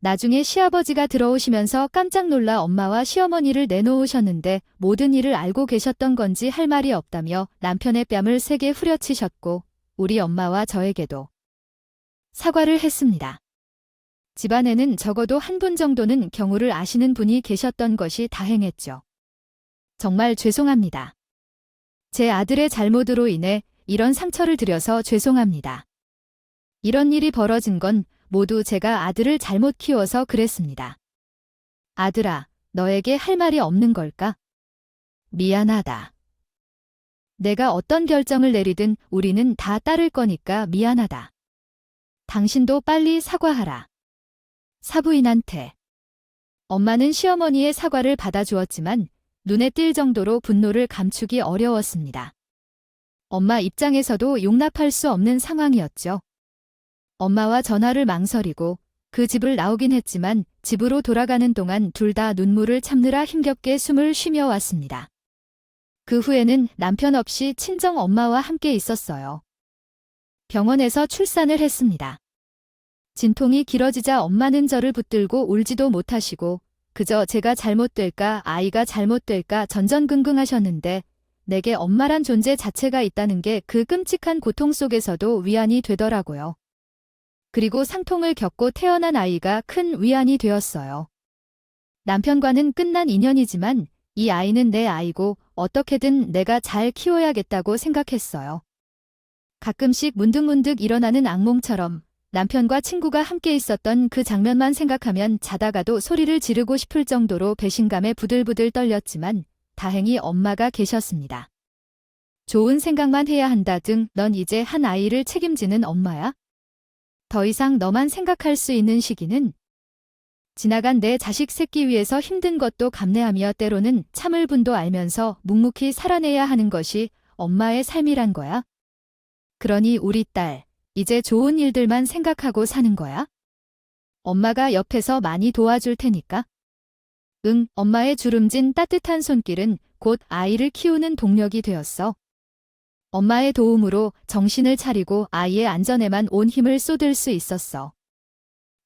A: 나중에 시아버지가 들어오시면서 깜짝 놀라 엄마와 시어머니를 내놓으셨는데 모든 일을 알고 계셨던 건지 할 말이 없다며 남편의 뺨을 세게 후려치셨고 우리 엄마와 저에게도 사과를 했습니다. 집안에는 적어도 한 분 정도는 경우를 아시는 분이 계셨던 것이 다행했죠. 정말 죄송합니다. 제 아들의 잘못으로 인해 이런 상처를 드려서 죄송합니다. 이런 일이 벌어진 건 모두 제가 아들을 잘못 키워서 그랬습니다. 아들아, 너에게 할 말이 없는 걸까? 미안하다. 내가 어떤 결정을 내리든 우리는 다 따를 거니까 미안하다. 당신도 빨리 사과하라. 사부인한테. 엄마는 시어머니의 사과를 받아주었지만 눈에 띌 정도로 분노를 감추기 어려웠습니다. 엄마 입장에서도 용납할 수 없는 상황이었죠. 엄마와 전화를 망설이고 그 집을 나오긴 했지만 집으로 돌아가는 동안 둘 다 눈물을 참느라 힘겹게 숨을 쉬며 왔습니다. 그 후에는 남편 없이 친정 엄마와 함께 있었어요. 병원에서 출산을 했습니다. 진통이 길어지자 엄마는 저를 붙들고 울지도 못하시고 그저 제가 잘못될까 아이가 잘못될까 전전긍긍하셨는데 내게 엄마란 존재 자체가 있다는 게 그 끔찍한 고통 속에서도 위안이 되더라고요. 그리고 상통을 겪고 태어난 아이가 큰 위안이 되었어요. 남편과는 끝난 인연이지만 이 아이는 내 아이고 어떻게든 내가 잘 키워야겠다고 생각했어요. 가끔씩 문득문득 일어나는 악몽처럼 남편과 친구가 함께 있었던 그 장면만 생각하면 자다가도 소리를 지르고 싶을 정도로 배신감에 부들부들 떨렸지만 다행히 엄마가 계셨습니다. 좋은 생각만 해야 한다 등 넌 이제 한 아이를 책임지는 엄마야? 더 이상 너만 생각할 수 있는 시기는 지나간 내 자식 새끼 위해서 힘든 것도 감내하며 때로는 참을 분도 알면서 묵묵히 살아내야 하는 것이 엄마의 삶이란 거야. 그러니 우리 딸, 이제 좋은 일들만 생각하고 사는 거야? 엄마가 옆에서 많이 도와줄 테니까. 응, 엄마의 주름진 따뜻한 손길은 곧 아이를 키우는 동력이 되었어. 엄마의 도움으로 정신을 차리고 아이의 안전에만 온 힘을 쏟을 수 있었어.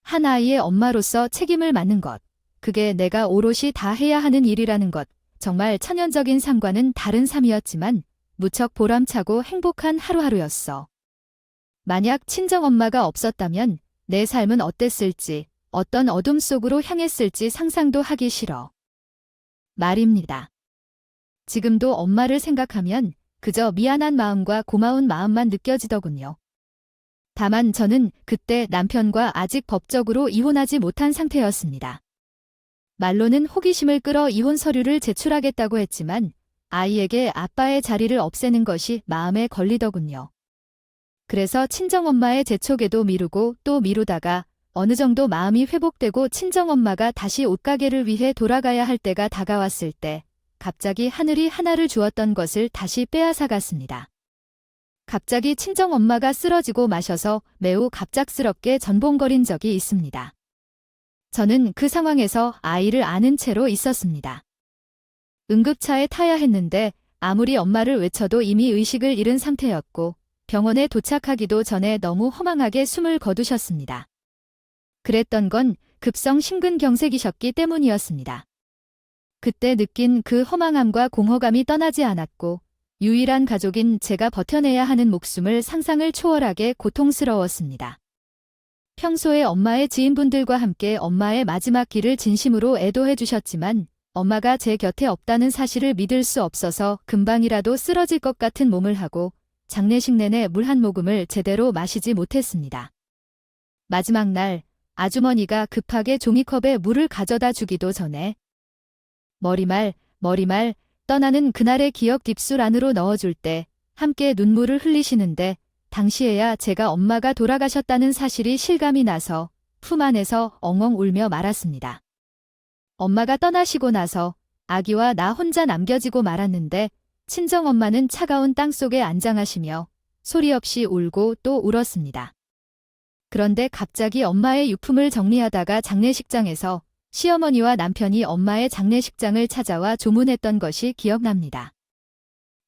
A: 한 아이의 엄마로서 책임을 맡는 것, 그게 내가 오롯이 다 해야 하는 일이라는 것, 정말 천연적인 삶과는 다른 삶이었지만 무척 보람차고 행복한 하루하루였어. 만약 친정엄마가 없었다면 내 삶은 어땠을지, 어떤 어둠 속으로 향했을지 상상도 하기 싫어. 말입니다. 지금도 엄마를 생각하면 그저 미안한 마음과 고마운 마음만 느껴지더군요. 다만 저는 그때 남편과 아직 법적으로 이혼하지 못한 상태였습니다. 말로는 호기심을 끌어 이혼 서류를 제출하겠다고 했지만 아이에게 아빠의 자리를 없애는 것이 마음에 걸리더군요. 그래서 친정엄마의 재촉에도 미루고 또 미루다가 어느 정도 마음이 회복되고 친정엄마가 다시 옷가게를 위해 돌아가야 할 때가 다가왔을 때 갑자기 하늘이 하나를 주었던 것을 다시 빼앗아갔습니다. 갑자기 친정엄마가 쓰러지고 마셔서 매우 갑작스럽게 전봉거린 적이 있습니다. 저는 그 상황에서 아이를 안은 채로 있었습니다. 응급차에 타야 했는데 아무리 엄마를 외쳐도 이미 의식을 잃은 상태였고 병원에 도착하기도 전에 너무 허망하게 숨을 거두셨습니다. 그랬던 건 급성 심근경색이셨기 때문이었습니다. 그때 느낀 그 허망함과 공허감이 떠나지 않았고 유일한 가족인 제가 버텨내야 하는 목숨을 상상을 초월하게 고통스러웠습니다. 평소에 엄마의 지인분들과 함께 엄마의 마지막 길을 진심으로 애도해 주셨지만 엄마가 제 곁에 없다는 사실을 믿을 수 없어서 금방이라도 쓰러질 것 같은 몸을 하고 장례식 내내 물 한 모금을 제대로 마시지 못했습니다. 마지막 날 아주머니가 급하게 종이컵에 물을 가져다 주기도 전에 머리말 떠나는 그날의 기억 딥술 안으로 넣어줄 때 함께 눈물을 흘리시는데 당시에야 제가 엄마가 돌아가셨다는 사실이 실감이 나서 품 안에서 엉엉 울며 말았습니다. 엄마가 떠나시고 나서 아기와 나 혼자 남겨지고 말았는데 친정엄마는 차가운 땅속에 안장하시며 소리 없이 울고 또 울었습니다. 그런데 갑자기 엄마의 유품을 정리하다가 장례식장에서 시어머니와 남편이 엄마의 장례식장을 찾아와 조문했던 것이 기억납니다.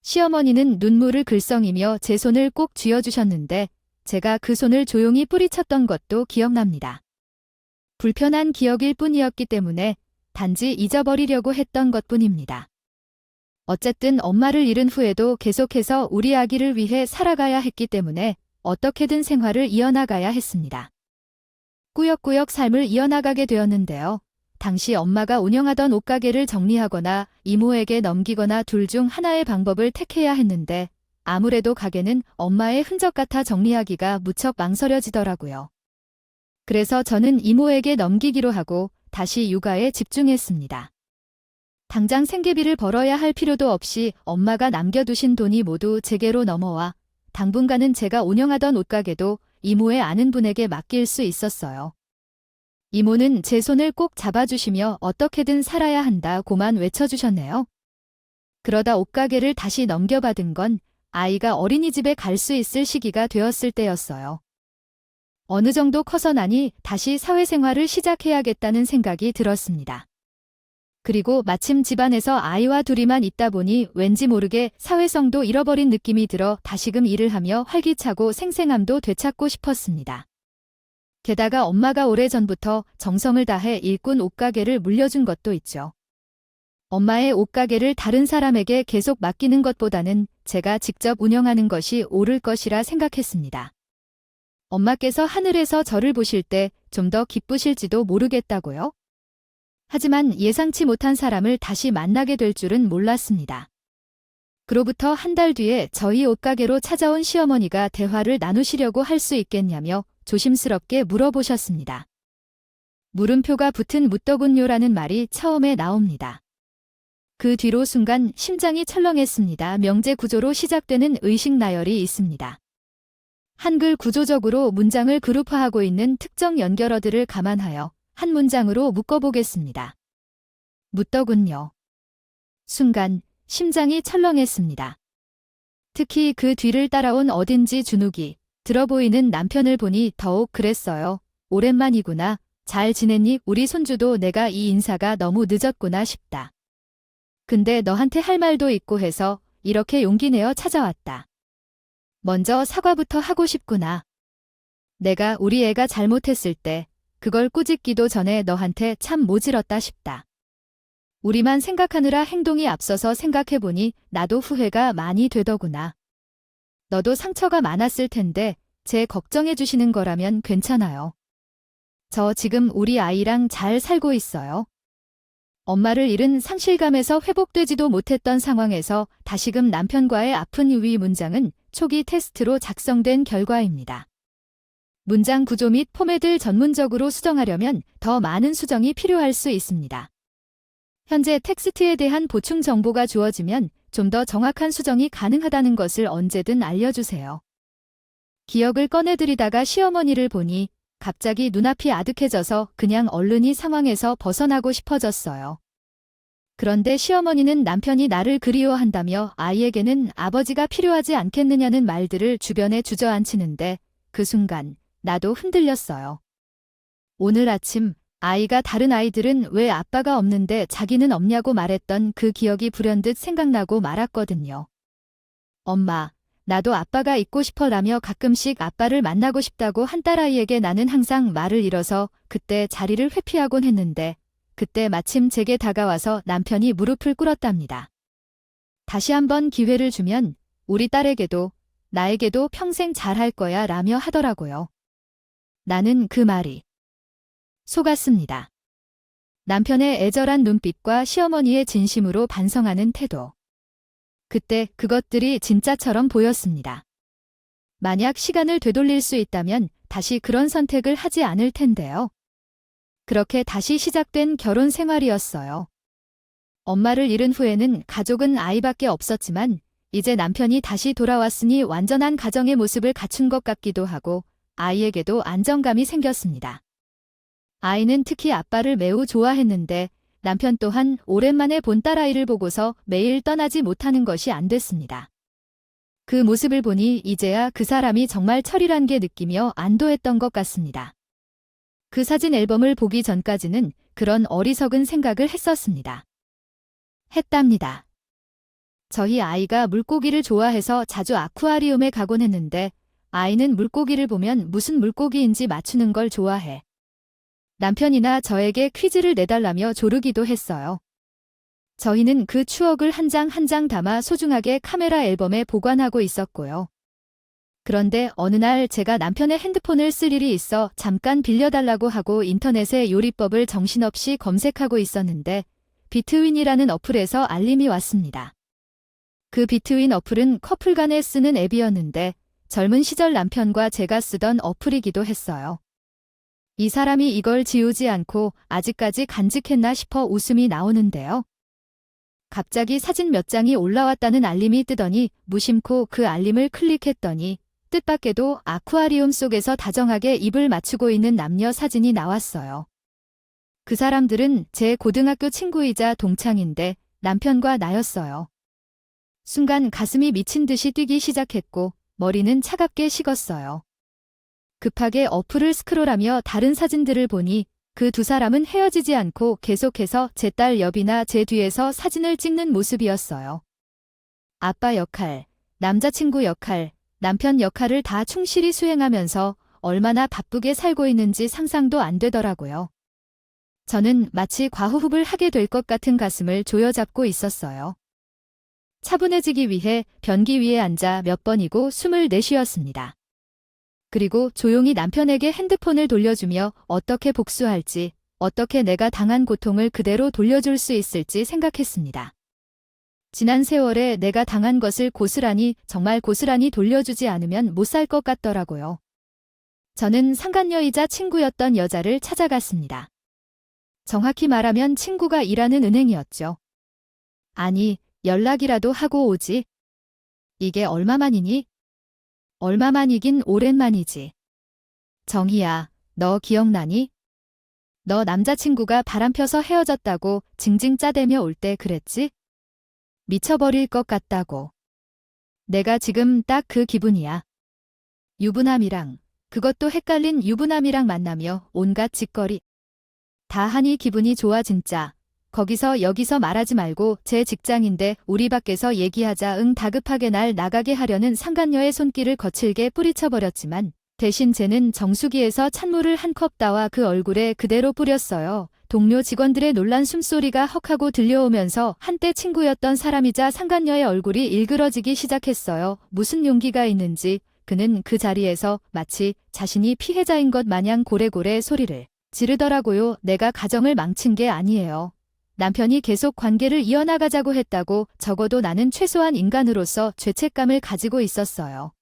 A: 시어머니는 눈물을 글썽이며 제 손을 꼭 쥐어주셨는데 제가 그 손을 조용히 뿌리쳤던 것도 기억납니다. 불편한 기억일 뿐이었기 때문에 단지 잊어버리려고 했던 것뿐입니다. 어쨌든 엄마를 잃은 후에도 계속해서 우리 아기를 위해 살아가야 했기 때문에 어떻게든 생활을 이어나가야 했습니다. 꾸역꾸역 삶을 이어나가게 되었는데요. 당시 엄마가 운영하던 옷가게를 정리하거나 이모에게 넘기거나 둘 중 하나의 방법을 택해야 했는데 아무래도 가게는 엄마의 흔적 같아 정리하기가 무척 망설여지더라고요. 그래서 저는 이모에게 넘기기로 하고 다시 육아에 집중했습니다. 당장 생계비를 벌어야 할 필요도 없이 엄마가 남겨두신 돈이 모두 제게로 넘어와 당분간은 제가 운영하던 옷가게도 이모의 아는 분에게 맡길 수 있었어요. 이모는 제 손을 꼭 잡아주시며 어떻게든 살아야 한다고만 외쳐주셨네요. 그러다 옷가게를 다시 넘겨받은 건 아이가 어린이집에 갈 수 있을 시기가 되었을 때였어요. 어느 정도 커서 나니 다시 사회생활을 시작해야겠다는 생각이 들었습니다. 그리고 마침 집안에서 아이와 둘이만 있다 보니 왠지 모르게 사회성도 잃어버린 느낌이 들어 다시금 일을 하며 활기차고 생생함도 되찾고 싶었습니다. 게다가 엄마가 오래전부터 정성을 다해 일꾼 옷가게를 물려준 것도 있죠. 엄마의 옷가게를 다른 사람에게 계속 맡기는 것보다는 제가 직접 운영하는 것이 옳을 것이라 생각했습니다. 엄마께서 하늘에서 저를 보실 때 좀 더 기쁘실지도 모르겠다고요? 하지만 예상치 못한 사람을 다시 만나게 될 줄은 몰랐습니다. 그로부터 한 달 뒤에 저희 옷가게로 찾아온 시어머니가 대화를 나누시려고 할 수 있겠냐며 조심스럽게 물어보셨습니다. 물음표가 붙은 묻더군요라는 말이 처음에 나옵니다. 그 뒤로 순간 심장이 철렁했습니다. 명제 구조로 시작되는 의식 나열이 있습니다. 한글 구조적으로 문장을 그룹화하고 있는 특정 연결어들을 감안하여 한 문장으로 묶어보겠습니다. 묻더군요. 순간 심장이 철렁했습니다. 특히 그 뒤를 따라온 어딘지 주눅이 들어 보이는 남편을 보니 더욱 그랬어요. 오랜만이구나. 잘 지냈니? 우리 손주도 내가 이 인사가 너무 늦었구나 싶다. 근데 너한테 할 말도 있고 해서 이렇게 용기 내어 찾아왔다. 먼저 사과부터 하고 싶구나. 내가 우리 애가 잘못했을 때 그걸 꾸짖기도 전에 너한테 참 모질었다 싶다. 우리만 생각하느라 행동이 앞서서 생각해보니 나도 후회가 많이 되더구나. 너도 상처가 많았을 텐데 제 걱정해 주시는 거라면 괜찮아요. 저 지금 우리 아이랑 잘 살고 있어요. 엄마를 잃은 상실감에서 회복되지도 못했던 상황에서 다시금 남편과의 아픈 유의 문장은 초기 테스트로 작성된 결과입니다. 문장 구조 및 포맷을 전문적으로 수정하려면 더 많은 수정이 필요할 수 있습니다. 현재 텍스트에 대한 보충 정보가 주어지면 좀 더 정확한 수정이 가능하다는 것을 언제든 알려주세요. 기억을 꺼내들이다가 시어머니를 보니 갑자기 눈앞이 아득해져서 그냥 얼른 이 상황에서 벗어나고 싶어졌어요. 그런데 시어머니는 남편이 나를 그리워한다며 아이에게는 아버지가 필요하지 않겠느냐는 말들을 주변에 주저앉히는데 그 순간 나도 흔들렸어요. 오늘 아침 아이가 다른 아이들은 왜 아빠가 없는데 자기는 없냐고 말했던 그 기억이 불현듯 생각나고 말았거든요. 엄마, 나도 아빠가 있고 싶어라며 가끔씩 아빠를 만나고 싶다고 한 딸아이에게 나는 항상 말을 잃어서 그때 자리를 회피하곤 했는데 그때 마침 제게 다가와서 남편이 무릎을 꿇었답니다. 다시 한번 기회를 주면 우리 딸에게도 나에게도 평생 잘할 거야 라며 하더라고요. 나는 그 말이 속았습니다. 남편의 애절한 눈빛과 시어머니의 진심으로 반성하는 태도. 그때 그것들이 진짜처럼 보였습니다. 만약 시간을 되돌릴 수 있다면 다시 그런 선택을 하지 않을 텐데요. 그렇게 다시 시작된 결혼 생활이었어요. 엄마를 잃은 후에는 가족은 아이밖에 없었지만 이제 남편이 다시 돌아왔으니 완전한 가정의 모습을 갖춘 것 같기도 하고 아이에게도 안정감이 생겼습니다. 아이는 특히 아빠를 매우 좋아했는데 남편 또한 오랜만에 본 딸아이를 보고서 매일 떠나지 못하는 것이 안 됐습니다. 그 모습을 보니 이제야 그 사람이 정말 철이란 게 느끼며 안도했던 것 같습니다. 그 사진 앨범을 보기 전까지는 그런 어리석은 생각을 했었습니다. 했답니다. 저희 아이가 물고기를 좋아해서 자주 아쿠아리움에 가곤 했는데 아이는 물고기를 보면 무슨 물고기인지 맞추는 걸 좋아해. 남편이나 저에게 퀴즈를 내달라며 조르기도 했어요. 저희는 그 추억을 한 장 한 장 담아 소중하게 카메라 앨범에 보관하고 있었고요. 그런데 어느 날 제가 남편의 핸드폰을 쓸 일이 있어 잠깐 빌려달라고 하고 인터넷에 요리법을 정신없이 검색하고 있었는데 비트윈이라는 어플에서 알림이 왔습니다. 그 비트윈 어플은 커플 간에 쓰는 앱이었는데 젊은 시절 남편과 제가 쓰던 어플이기도 했어요. 이 사람이 이걸 지우지 않고 아직까지 간직했나 싶어 웃음이 나오는데요. 갑자기 사진 몇 장이 올라왔다는 알림이 뜨더니 무심코 그 알림을 클릭했더니 뜻밖에도 아쿠아리움 속에서 다정하게 입을 맞추고 있는 남녀 사진이 나왔어요. 그 사람들은 제 고등학교 친구이자 동창인데 남편과 나였어요. 순간 가슴이 미친 듯이 뛰기 시작했고 머리는 차갑게 식었어요. 급하게 어플을 스크롤하며 다른 사진들을 보니 그 두 사람은 헤어지지 않고 계속해서 제 딸 옆이나 제 뒤에서 사진을 찍는 모습이었어요. 아빠 역할, 남자친구 역할, 남편 역할을 다 충실히 수행하면서 얼마나 바쁘게 살고 있는지 상상도 안 되더라고요. 저는 마치 과호흡을 하게 될 것 같은 가슴을 조여잡고 있었어요. 차분해지기 위해 변기 위에 앉아 몇 번이고 숨을 내쉬었습니다. 그리고 조용히 남편에게 핸드폰을 돌려주며 어떻게 복수할지, 어떻게 내가 당한 고통을 그대로 돌려줄 수 있을지 생각했습니다. 지난 세월에 내가 당한 것을 고스란히, 정말 고스란히 돌려주지 않으면 못 살 것 같더라고요. 저는 상간녀이자 친구였던 여자를 찾아갔습니다. 정확히 말하면 친구가 일하는 은행이었죠. 아니, 연락이라도 하고 오지. 이게 얼마만이니? 얼마만이긴 오랜만이지. 정희야, 너 기억나니? 너 남자친구가 바람펴서 헤어졌다고 징징 짜대며 올 때 그랬지? 미쳐버릴 것 같다고. 내가 지금 딱 그 기분이야. 유부남이랑, 그것도 헷갈린 유부남이랑 만나며 온갖 짓거리. 다 하니 기분이 좋아 진짜. 거기서 여기서 말하지 말고 제 직장인데 우리 밖에서 얘기하자. 응. 다급하게 날 나가게 하려는 상간녀의 손길을 거칠게 뿌리쳐버렸지만 대신 쟤는 정수기에서 찬물을 한 컵 따와 그 얼굴에 그대로 뿌렸어요. 동료 직원들의 놀란 숨소리가 헉하고 들려오면서 한때 친구였던 사람이자 상간녀의 얼굴이 일그러지기 시작했어요. 무슨 용기가 있는지 그는 그 자리에서 마치 자신이 피해자인 것 마냥 고래고래 소리를 지르더라고요. 내가 가정을 망친 게 아니에요. 남편이 계속 관계를 이어나가자고 했다고 적어도 나는 최소한 인간으로서 죄책감을 가지고 있었어요.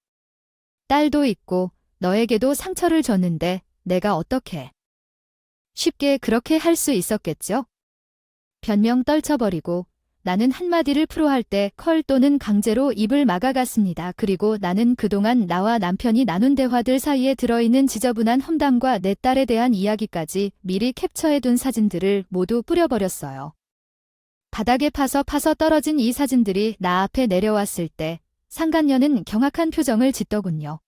A: 딸도 있고 너에게도 상처를 줬는데 내가 어떻게 쉽게 그렇게 할 수 있었겠죠? 변명 떨쳐버리고 나는 한마디를 프로할 때 컬 또는 강제로 입을 막아갔습니다. 그리고 나는 그동안 나와 남편이 나눈 대화들 사이에 들어있는 지저분한 험담과 내 딸에 대한 이야기까지 미리 캡처해둔 사진들을 모두 뿌려버렸어요. 바닥에 파서 떨어진 이 사진들이 나 앞에 내려왔을 때 상간녀는 경악한 표정을 짓더군요.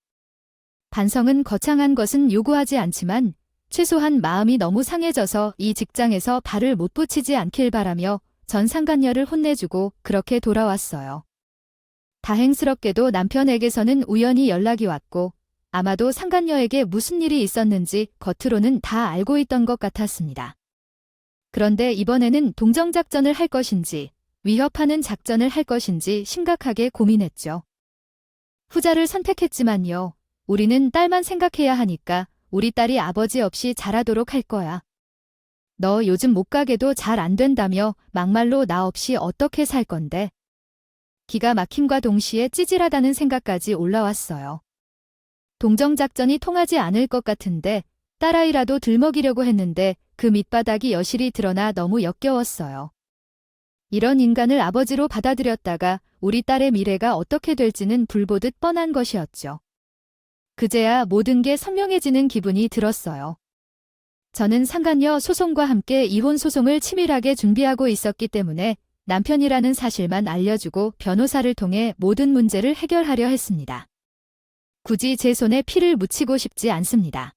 A: 반성은 거창한 것은 요구하지 않지만 최소한 마음이 너무 상해져서 이 직장에서 발을 못 붙이지 않길 바라며 전 상간녀를 혼내주고 그렇게 돌아왔어요. 다행스럽게도 남편에게서는 우연히 연락이 왔고 아마도 상간녀에게 무슨 일이 있었는지 겉으로는 다 알고 있던 것 같았습니다. 그런데 이번에는 동정작전을 할 것인지 위협하는 작전을 할 것인지 심각하게 고민했죠. 후자를 선택했지만요. 우리는 딸만 생각해야 하니까 우리 딸이 아버지 없이 자라도록 할 거야. 너 요즘 못 가게도 잘 안 된다며 막말로 나 없이 어떻게 살 건데? 기가 막힘과 동시에 찌질하다는 생각까지 올라왔어요. 동정작전이 통하지 않을 것 같은데 딸아이라도 들먹이려고 했는데 그 밑바닥이 여실히 드러나 너무 역겨웠어요. 이런 인간을 아버지로 받아들였다가 우리 딸의 미래가 어떻게 될지는 불보듯 뻔한 것이었죠. 그제야 모든 게 선명해지는 기분이 들었어요. 저는 상간녀 소송과 함께 이혼 소송을 치밀하게 준비하고 있었기 때문에 남편이라는 사실만 알려주고 변호사를 통해 모든 문제를 해결하려 했습니다. 굳이 제 손에 피를 묻히고 싶지 않습니다.